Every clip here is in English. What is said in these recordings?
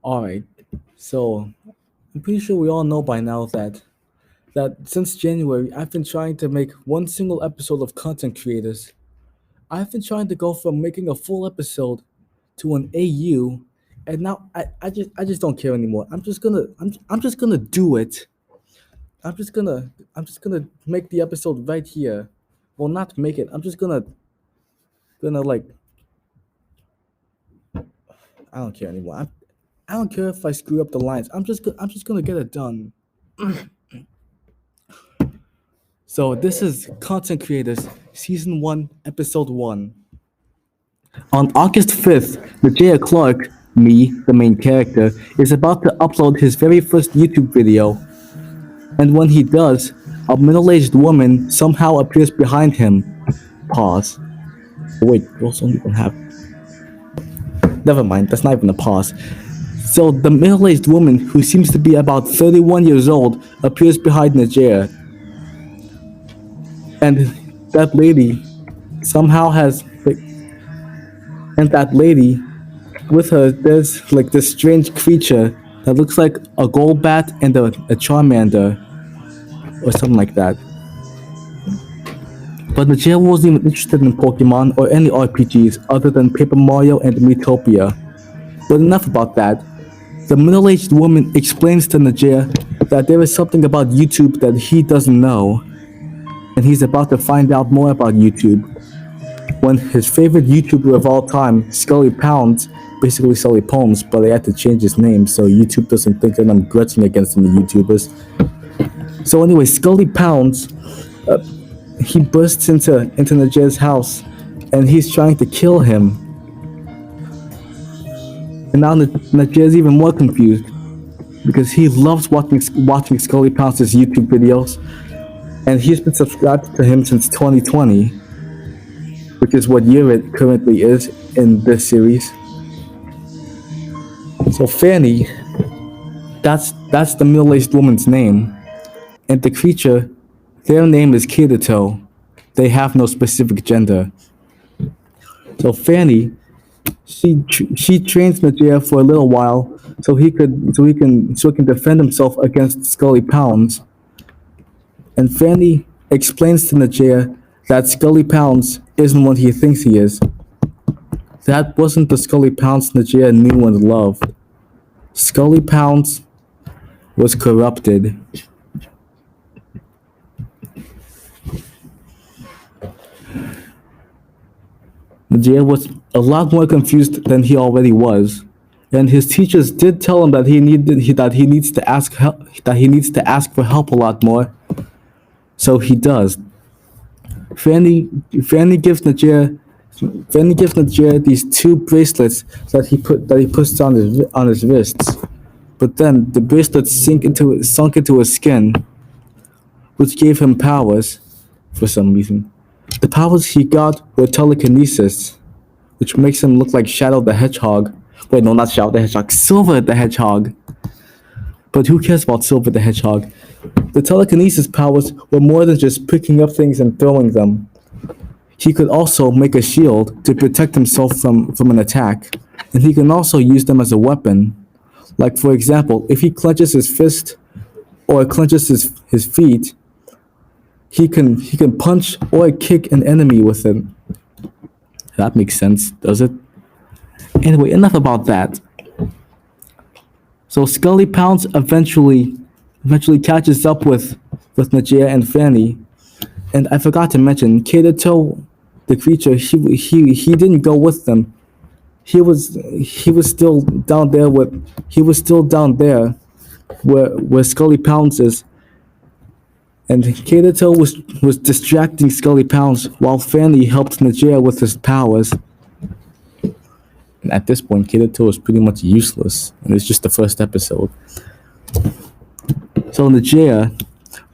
Alright, so I'm pretty sure we all know by now that since January I've been trying to make one single episode of content creators. I've been trying to go from making a full episode to an AU, and now I just don't care anymore. I'm just gonna do it. I'm just gonna make the episode right here. Well, not make it. I'm just gonna like I don't care anymore. I don't care if I screw up the lines. I'm just gonna get it done. So this is Content Creators Season 1, Episode 1. On August 5th, Nijaya Clark, me, the main character, is about to upload his very first YouTube video. And when he does, a middle-aged woman somehow appears behind him. Pause. Wait, those don't even have... Never mind, that's not even a pause. So the middle-aged woman, who seems to be about 31 years old, appears behind Nijaya. And that lady somehow has... And that lady, with her, there's like this strange creature that looks like a gold bat and a Charmander. Or something like that. But Nijaya wasn't even interested in Pokemon or any RPGs other than Paper Mario and Miitopia. But enough about that. The middle-aged woman explains to Nijaya that there is something about YouTube that he doesn't know, and he's about to find out more about YouTube. When his favorite YouTuber of all time, Scully Pounds, basically Sully Poems, but they had to change his name so YouTube doesn't think that I'm grudging against any YouTubers. So anyway, Scully Pounds, he bursts into Nijaya's house, and he's trying to kill him. And now Nijaya's even more confused, because he loves watching Scully Pounds' YouTube videos, and he's been subscribed to him since 2020, which is what year it currently is in this series. So Fanny, that's the middle-aged woman's name. And the creature, their name is Kirito. They have no specific gender. So Fanny, she trains Nijaya for a little while so he can defend himself against Scully Pounds. And Fanny explains to Nijaya that Scully Pounds isn't what he thinks he is. That wasn't the Scully Pounds Nijaya knew and loved. Scully Pounds was corrupted. Nijaya was a lot more confused than he already was, and his teachers did tell him that he needs to ask for help a lot more. So he does. Fanny gives Nijaya these two bracelets that he puts on his wrists, but then the bracelets sunk into his skin, which gave him powers for some reason. The powers he got were telekinesis, which makes him look like Shadow the Hedgehog. Wait, no, not Shadow the Hedgehog, Silver the Hedgehog. But who cares about Silver the Hedgehog? The telekinesis powers were more than just picking up things and throwing them. He could also make a shield to protect himself from an attack, and he can also use them as a weapon. Like, for example, if he clenches his fist or clenches his feet, he can punch or kick an enemy with it. That makes sense, does it? Anyway, enough about that. So Scully Pounds eventually catches up with Nijaya and Fanny. And I forgot to mention, Kirito, the creature, he didn't go with them. He was still down there where Scully Pounds is. And Kirito was distracting Scully Pounds while Fanny helped Nijaya with his powers. And at this point, Kirito was pretty much useless, and it's just the first episode. So Nijaya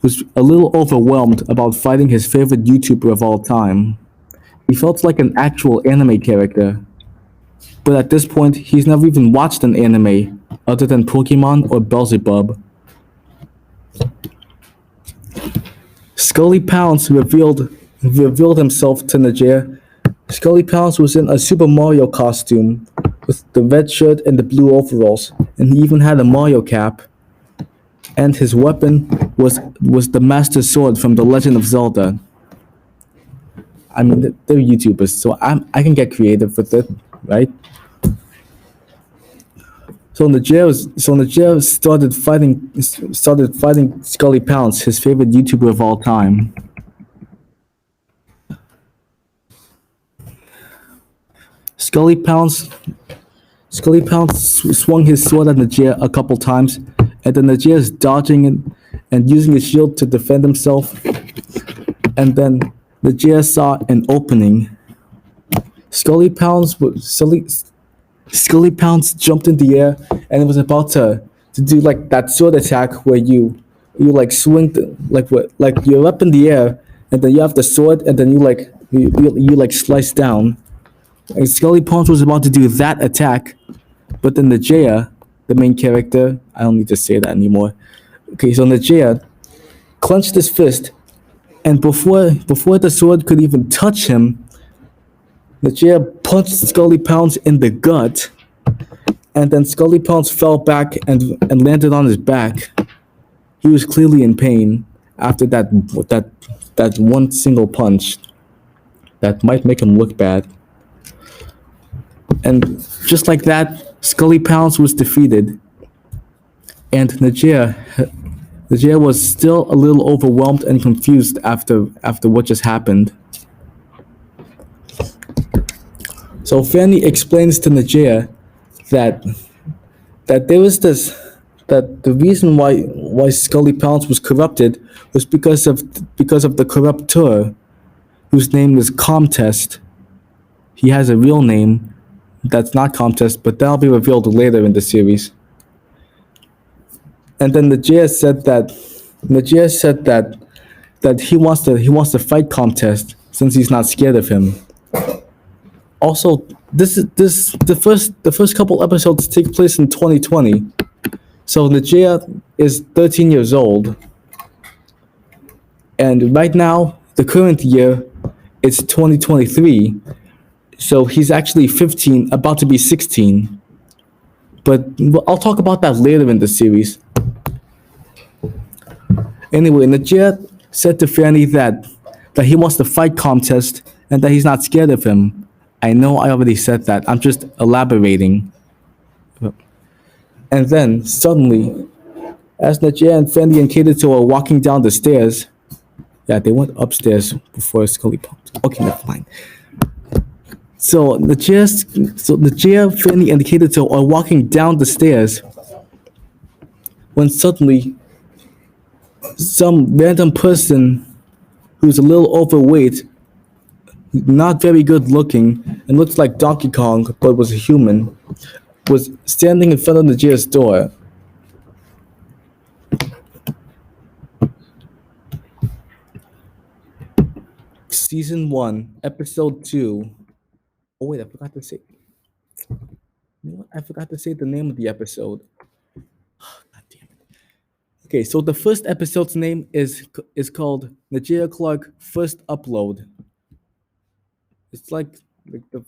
was a little overwhelmed about fighting his favorite YouTuber of all time. He felt like an actual anime character. But at this point, he's never even watched an anime other than Pokemon or Beelzebub. Scully Pounds revealed himself to Nijaya. Scully Pounds was in a Super Mario costume, with the red shirt and the blue overalls, and he even had a Mario cap. And his weapon was the Master Sword from The Legend of Zelda. I mean, they're YouTubers, so I can get creative with it, right? So Nijaya started fighting Scully Pounce, his favorite YouTuber of all time. Scully Pounce Scully Pounce swung his sword at Nijaya a couple times, and then Nijaya's dodging it and using his shield to defend himself. And then Nijaya saw an opening. Scully Pounce Scully, Scully Pounce jumped in the air and was about to do like that sword attack where you like swing like you're up in the air and then you have the sword and then you like slice down. And Scully Pounce was about to do that attack, but then Nijaya, the main character, I don't need to say that anymore. Okay, so Nijaya clenched his fist, and before the sword could even touch him, Nijaya punched Scully Pounce in the gut, and then Scully Pounce fell back and landed on his back. He was clearly in pain after that one single punch that might make him look bad. And just like that, Scully Pounce was defeated, and Nijaya was still a little overwhelmed and confused after what just happened. So Fanny explains to Nijaya that that there was this that the reason why Scully Pounce was corrupted was because of the corruptor, whose name was COMTEST. He has a real name that's not COMTEST, but that'll be revealed later in the series. And then Nijaya said that he wants to fight COMTEST since he's not scared of him. Also, the first couple episodes take place in 2020. So Nijaya is 13 years old. And right now, the current year, it's 2023. So he's actually 15, about to be 16. But I'll talk about that later in the series. Anyway, Nijaya said to Fanny that he wants to fight COMTEST and that he's not scared of him. I know I already said that. I'm just elaborating. And then, suddenly, as Nijaya and Fanny and Kato are walking down the stairs, yeah, they went upstairs before Scully popped. Okay, never mind. So Nijaya, Fanny, and Kato are walking down the stairs when suddenly some random person who's a little overweight, not very good looking, and looks like Donkey Kong but was a human, was standing in front of Nijaya's door. Season 1, Episode 2. Oh wait, I forgot to say. You know what? I forgot to say the name of the episode. God damn it. Okay, so the first episode's name is called Nijaya Clark First Upload. It's like the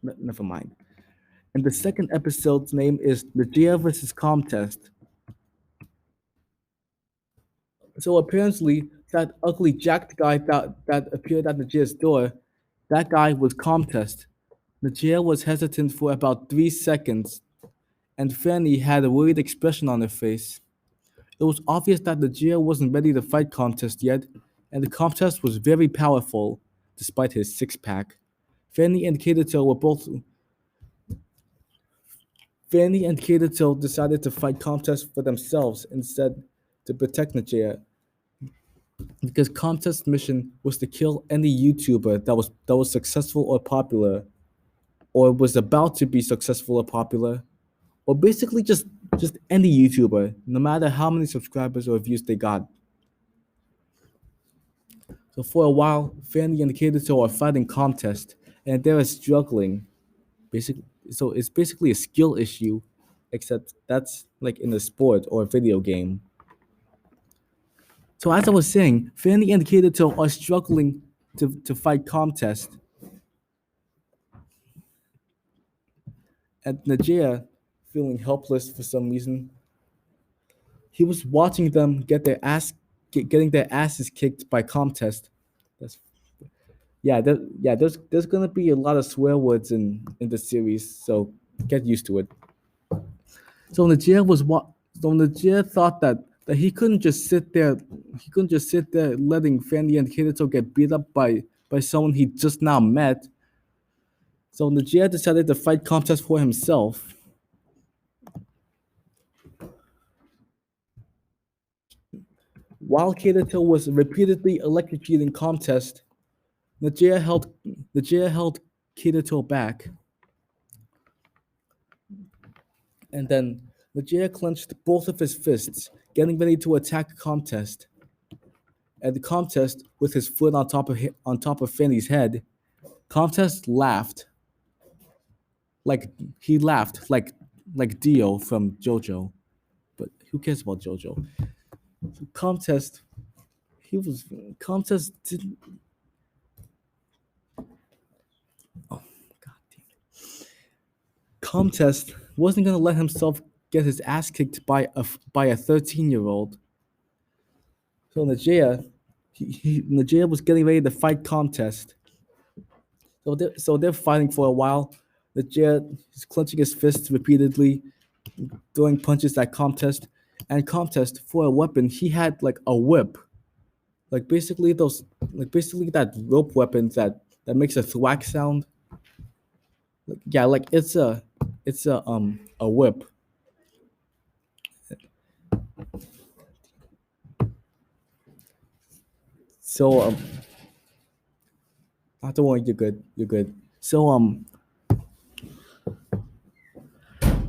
never mind. And the second episode's name is Nijaya vs. COMTEST. So apparently, that ugly jacked guy that appeared at Nijaya's door, that guy was COMTEST. Nijaya was hesitant for about 3 seconds, and Fanny had a worried expression on her face. It was obvious that Nijaya wasn't ready to fight COMTEST yet, and the COMTEST was very powerful, despite his six-pack. Fanny and Kato decided to fight COMTEST for themselves instead to protect Nijaya, because COMTEST's mission was to kill any YouTuber that was successful or popular, or was about to be successful or popular, or basically just any YouTuber, no matter how many subscribers or views they got. So for a while, Fanny and Kato are fighting COMTEST, and they're struggling. So it's basically a skill issue, except that's like in a sport or a video game. So as I was saying, Fanny and Kato are struggling to fight COMTEST. And Nijaya, feeling helpless for some reason, he was watching them getting their asses kicked by COMTEST. That's yeah. There's gonna be a lot of swear words in the series, so get used to it. So Nijaya was what? So Nijaya thought that he couldn't just sit there letting Fanny and Kirito get beat up by someone he just now met. So Nijaya decided to fight COMTEST for himself. While Kirito was repeatedly electrocuting COMTEST, Nijaya held Kirito back, and then Nijaya clenched both of his fists, getting ready to attack COMTEST. And the COMTEST, with his foot on top of Fanny's head, COMTEST laughed like he laughed like Dio from JoJo, but who cares about JoJo? COMTEST, he was COMTEST didn't. Oh God damn it! COMTEST wasn't gonna let himself get his ass kicked by a 13-year-old. So Nijaya was getting ready to fight COMTEST. So they're fighting for a while. Nijaya is clenching his fists repeatedly, throwing punches at COMTEST. And COMTEST, for a weapon, he had like a whip, like basically that rope weapon that makes a thwack sound. Yeah, like it's a whip. So not to worry, you're good. You're good. So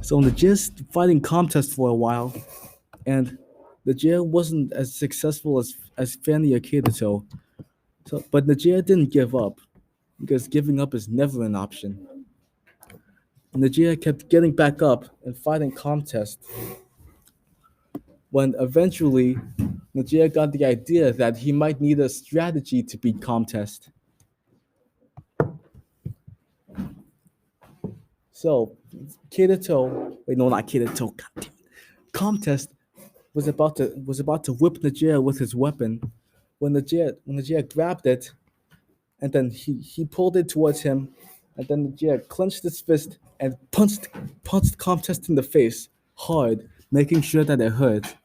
the just fighting COMTEST for a while, and the jail wasn't as successful as Fanny or Kirito. But Nijaya didn't give up because giving up is never an option. Nijaya kept getting back up and fighting COMTEST. When eventually Nijaya got the idea that he might need a strategy to beat COMTEST. So Kirito, wait, no, not Kirito. God damn it. COMTEST was about to whip Nijaya with his weapon when Nijaya grabbed it and then he pulled it towards him, and then Nijaya clenched his fist and punched COMTEST in the face hard, making sure that it hurt.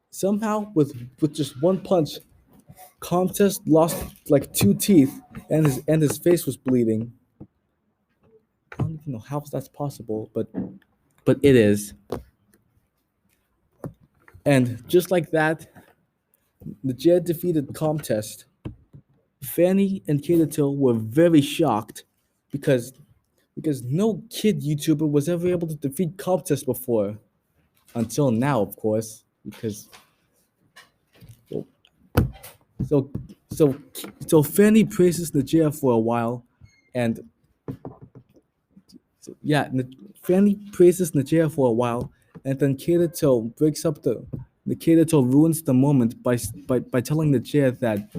Somehow, with just one punch, COMTEST lost like two teeth, and his face was bleeding. I don't even know how that's possible, but it is. And just like that, Nijaya defeated COMTEST. Fanny and Kirito were very shocked because no kid YouTuber was ever able to defeat COMTEST before. Until now, of course, because so so so Fanny praises Nijaya for a while, and yeah, Fanny praises Nijaya for a while, and then Kirito breaks up the Kirito ruins the moment by telling Nijaya that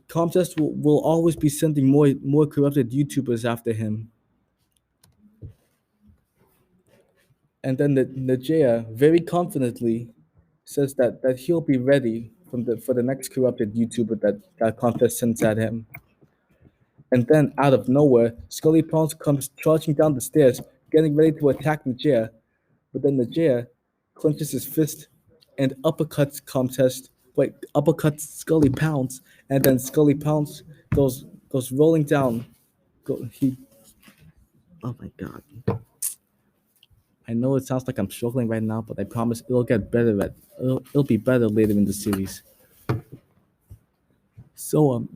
COMTEST will always be sending more corrupted YouTubers after him. And then Nijaya very confidently says that he'll be ready for the next corrupted YouTuber that COMTEST sends at him. And then out of nowhere, Scully Pounce comes charging down the stairs, getting ready to attack Nijaya. But then Nijaya clenches his fist and uppercuts Scully Pounce, and then Scully Pounce goes rolling down. Oh my god. I know it sounds like I'm struggling right now, but I promise it'll be better later in the series. So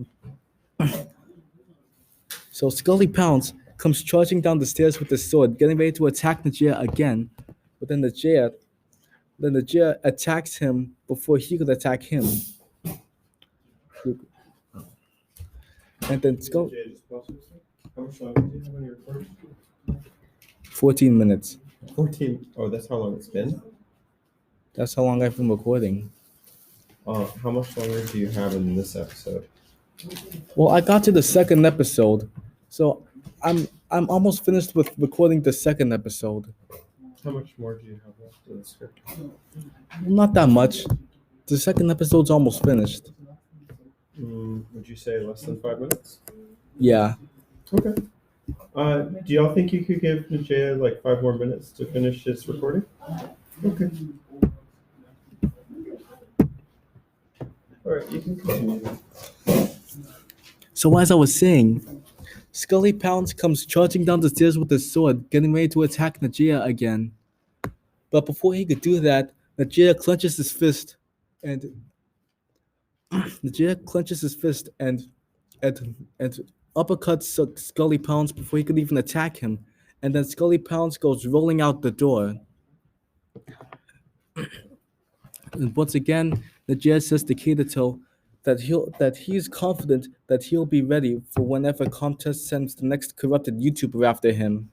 so Scully Pounce comes charging down the stairs with his sword, getting ready to attack Nijaya again. But then Nijaya attacks him before he could attack him. And then Scully, How much longer do you have on your recording? 14 minutes. 14. Oh, that's how long it's been? That's how long I've been recording. How much longer do you have in this episode? Well, I got to the second episode, so I'm almost finished with recording the second episode. How much more do you have left in the script? Not that much. The second episode's almost finished. Would you say less than 5 minutes? Yeah. Okay. Do y'all think you could give Nijaya like 5 more minutes to finish his recording? Okay. All right, you can continue. So as I was saying, Scully Pounds comes charging down the stairs with his sword, getting ready to attack Nijaya again. But before he could do that, Nijaya clenches his fist and and uppercuts Scully Pounds before he could even attack him. And then Scully Pounds goes rolling out the door. And once again, Nijaya says to Kirito that he's confident that he'll be ready for whenever COMTEST sends the next corrupted YouTuber after him.